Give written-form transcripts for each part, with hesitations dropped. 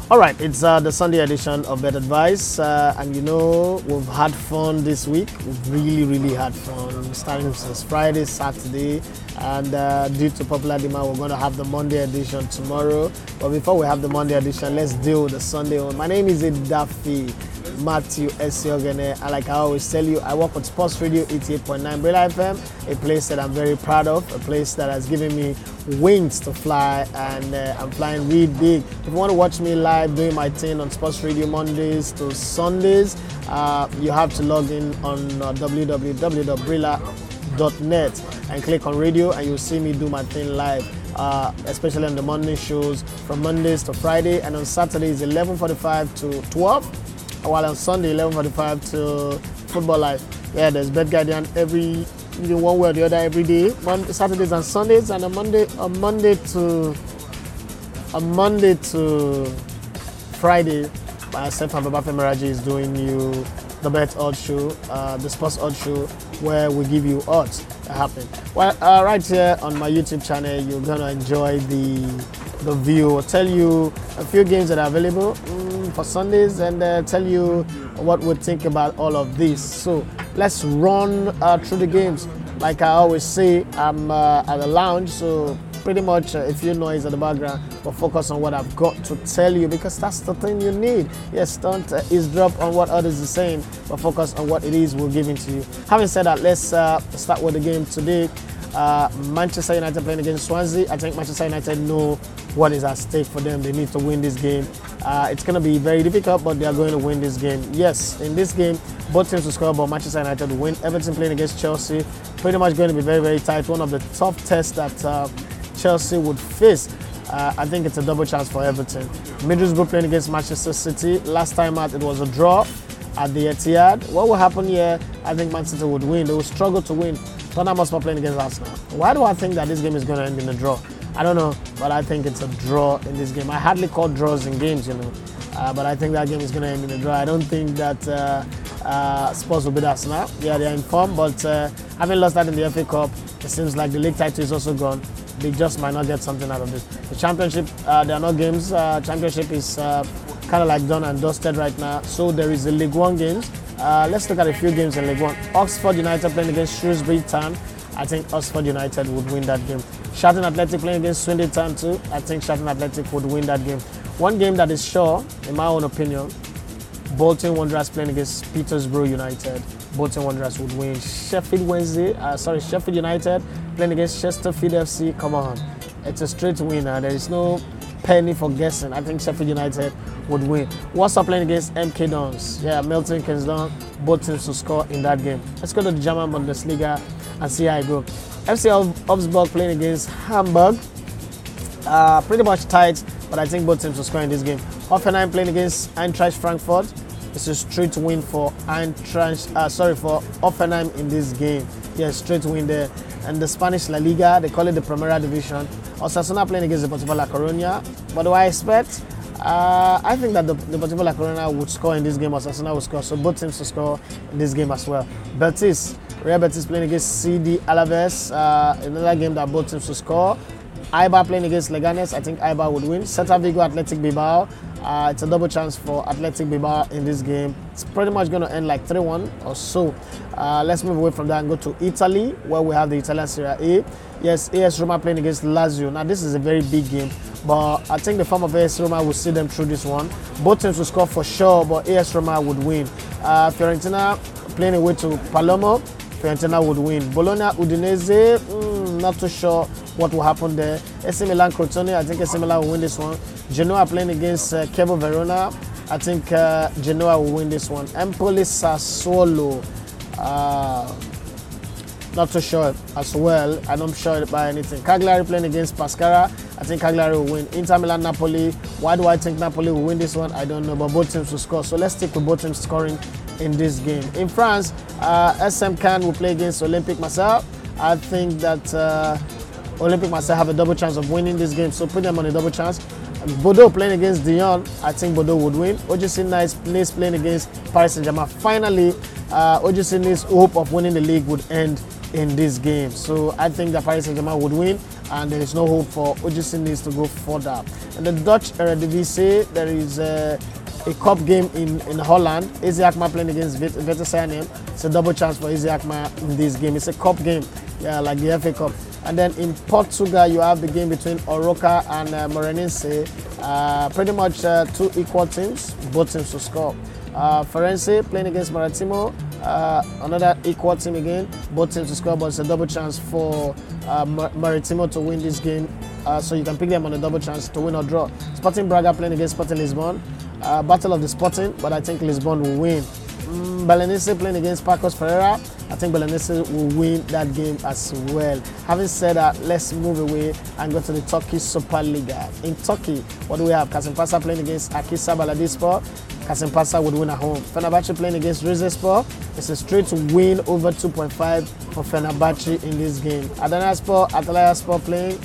All right, it's the Sunday edition of Bet Advice, and you know we've had fun this week. We've really had fun, starting since Friday, Saturday, and due to popular demand, we're going to have the Monday edition tomorrow. But before we have the Monday edition, let's deal with the Sunday one. My name is Idafi Matthew Esiogene, and like I always tell you, I work with Sports Radio 88.9 Brilla FM, a place that I'm very proud of, a place that has given me wings to fly, and I'm flying really big. If you want to watch me live doing my thing on Sports Radio Mondays to Sundays, you have to log in on www.brilla.net and click on radio, and you'll see me do my thing live, especially on the Monday shows from Mondays to Friday, and on Saturdays 11:45 to 12, while on Sunday 11:45 to Football Live. Yeah, there's Bet Guardian every one way or the other every day, Saturdays and Sundays, and a Monday to Friday, myself and Baba Femeraji is doing you the Bet Odds Show, the Sports Odds Show, where we give you odds that happen. Well, right here on my YouTube channel, you're gonna enjoy the view. I'll tell you a few games that are available for Sundays, and tell you what we think about all of this. So let's run through the games. Like I always say, I'm at the lounge, so pretty much if you noise at the background, but focus on what I've got to tell you, because that's the thing you need. Yes, don't eavesdrop on what others are saying, but focus on what it is we're giving to you. Having said that, let's start with the game today. Manchester United playing against Swansea. I think Manchester United know what is at stake for them. They need to win this game. It's going to be very difficult, but they are going to win this game. Yes, in this game, both teams will score, but Manchester United will win. Everton playing against Chelsea, pretty much going to be very tight. One of the tough tests that Chelsea would face. I think it's a double chance for Everton. Middlesbrough playing against Manchester City. Last time out, it was a draw at the Etihad. What will happen here? I think Man City would win. They will struggle to win. Tottenham Hotspur playing against Arsenal. Why do I think that this game is going to end in a draw? I don't know, but I think it's a draw in this game. I hardly call draws in games, you know, but I think that game is going to end in a draw. I don't think that Spurs will beat Arsenal. Yeah, they are in form, but having lost that in the FA Cup, it seems like the league title is also gone. They just might not get something out of this. The Championship, there are no games. Championship is kind of like done and dusted right now. So there is the League One games. Let's look at a few games in League One. Oxford United playing against Shrewsbury Town. I think Oxford United would win that game. Charlton Athletic playing against Swindon Town too. I think Charlton Athletic would win that game. One game that is sure, in my own opinion, Bolton Wanderers playing against Peterborough United. Bolton Wanderers would win. Sheffield United playing against Chesterfield FC. Come on, it's a straight winner. There is no penny for guessing. I think Sheffield United would win. Warsaw playing against MK Dons. Yeah, Milton Keynes Dons. Both teams to score in that game. Let's go to the German Bundesliga and see how it goes. FC Augsburg playing against Hamburg. Pretty much tight, but I think both teams will score in this game. Hoffenheim playing against Eintracht Frankfurt. It's a straight win for Hoffenheim in this game. Yeah, straight win there. And the Spanish La Liga, they call it the Primera Division. Osasuna playing against the Deportivo La Coruña. What do I expect? I think that the Deportivo La Coruña would score in this game. Osasuna will score, so both teams will score in this game as well. Real Betis playing against CD Alaves. Another game that both teams will score. Eibar playing against Leganes. I think Eibar would win. Celta Vigo, Athletic Bilbao. It's a double chance for Athletic Bilbao in this game. It's pretty much going to end like 3-1 or so. Let's move away from that and go to Italy, where we have the Italian Serie A. Yes, AS Roma playing against Lazio. Now, this is a very big game, but I think the form of AS Roma will see them through this one. Both teams will score for sure, but AS Roma would win. Fiorentina playing away to Palermo. Fiorentina would win. Bologna, Udinese, not too sure what will happen there. AC Milan, Crotone, I think AC Milan will win this one. Genoa playing against Chievo Verona. I think Genoa will win this one. Empoli, Sassuolo, not too sure as well. I'm not sure by anything. Cagliari playing against Pescara. I think Cagliari will win. Inter Milan, Napoli. Why do I think Napoli will win this one? I don't know, but both teams will score. So let's stick with both teams scoring in this game. In France, SM Cannes will play against Olympique Marseille. I think that Olympique Marseille have a double chance of winning this game, so put them on a double chance. Bordeaux playing against Dijon. I think Bordeaux would win. OGC Nice playing against Paris Saint-Germain. Finally, OGC Nice's hope of winning the league would end in this game. So I think that Paris Saint-Germain would win. and there is no hope for OGC Nice to go further. In the Dutch Eredivisie, there is a cup game in Holland. AZ Alkmaar playing against Vitesse Arnhem. It's a double chance for AZ Alkmaar in this game. It's a cup game, yeah, like the FA Cup. And then in Portugal, you have the game between Oroca and Moreirense. Pretty much two equal teams, both teams to score. Farense playing against Maritimo, another equal team again, both teams to score, but it's a double chance for Maritimo to win this game. So you can pick them on a double chance to win or draw. Sporting Braga playing against Sporting Lisbon. Battle of the Sporting, but I think Lisbon will win. Belenenses playing against Pacos Ferreira. I think Belenenses will win that game as well. Having said that, let's move away and go to the Turkish Superliga. In Turkey, what do we have? Kasimpasa playing against Akisa Baladiyespor. Kasimpasa would win at home. Fenerbahce playing against Rizespor. It's a straight win over 2.5 for Fenerbahce in this game. Adanaspor, Atalayspor playing.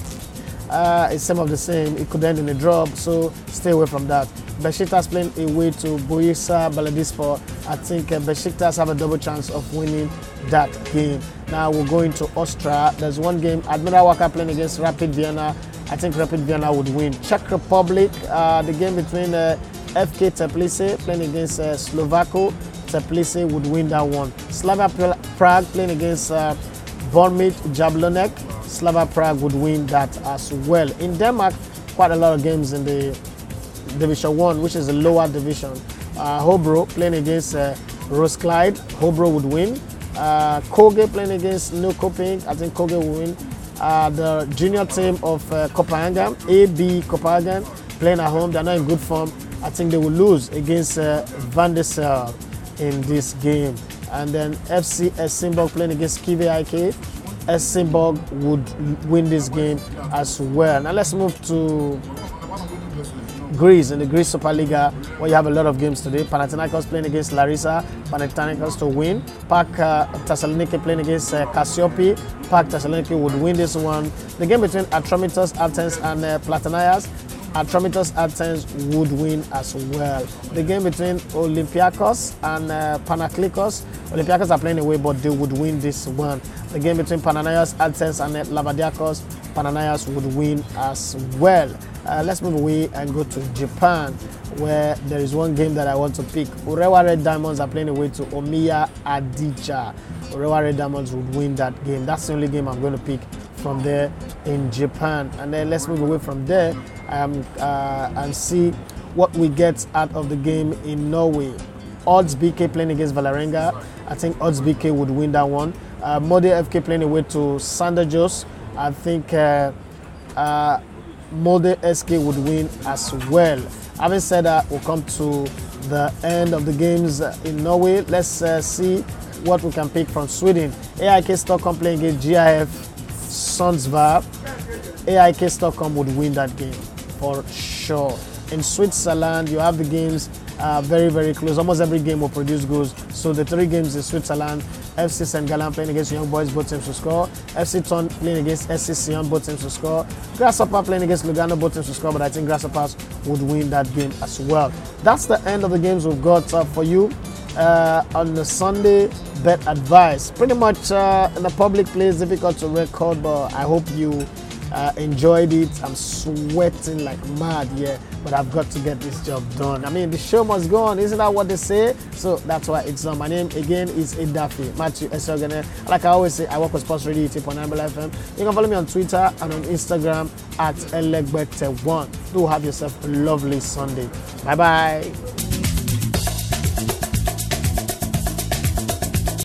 It's some of the same. It could end in a draw, so stay away from that. Besiktas playing away to Bursa Baladiyespor. I think Besiktas have a double chance of winning that game. Now we're going to Austria. There's one game. Admira Wacker playing against Rapid Vienna. I think Rapid Vienna would win. Czech Republic, the game between FK Teplice playing against Slovako. Teplice would win that one. Slavia Prague playing against Bournemouth Jablonek. Slavia Prague would win that as well. In Denmark, quite a lot of games in the Division 1, which is the lower division. Hobro playing against Roskilde. Hobro would win. Koge playing against Nykøbing. I think Koge will win. The junior team of Copenhagen, AB Copenhagen, playing at home. They're not in good form. I think they will lose against Van der Sar in this game. And then FC Helsingborg playing against Skive IK. Helsingborg would win this game as well. Now let's move to Greece. In the Greece Superliga, where you have a lot of games today. Panathinaikos playing against Larissa. Panathinaikos to win. PAOK Thessaloniki playing against Cassiope. PAOK Thessaloniki would win this one. The game between Atromitos Athens and Platanias. Atromitos Athens would win as well. The game between Olympiakos and Panaklikos. Olympiakos are playing away, but they would win this one. The game between Panathinaikos Athens and Lavadiakos. Panathinaikos would win as well. Let's move away and go to Japan, where there is one game that I want to pick. Urewa Red Diamonds are playing away to Omiya Adicha. Urewa Red Diamonds would win that game. That's the only game I'm going to pick from there in Japan. And then let's move away from there and see what we get out of the game in Norway. Odds BK playing against Valerenga. I think Odds BK would win that one. Molde FK playing away to Sandefjord. I think Molde SK would win as well. Having said that, we'll come to the end of the games in Norway. Let's see what we can pick from Sweden. AIK Stockholm playing against GIF Sundsvall. AIK Stockholm would win that game for sure. In Switzerland, you have the games very, very close. Almost every game will produce goals. So the three games in Switzerland: FC St. Gallen playing against Young Boys, both teams to score. FC Thun playing against SC Sion, both teams to score. Grasshopper playing against Lugano, both teams to score. But I think Grasshoppers would win that game as well. That's the end of the games we've got for you on the Sunday bet advice. Pretty much in a public place, difficult to record, but I hope you enjoyed it. I'm sweating like mad, yeah, but I've got to get this job done. I mean, the show must go on, isn't that what they say? So that's why it's done. My name again is Idafi Matthew Esogene. Like I always say, I work with Sports Radio tip on Amble FM. You can follow me on Twitter and on Instagram at Elegbete1. Do have yourself a lovely Sunday. Bye bye.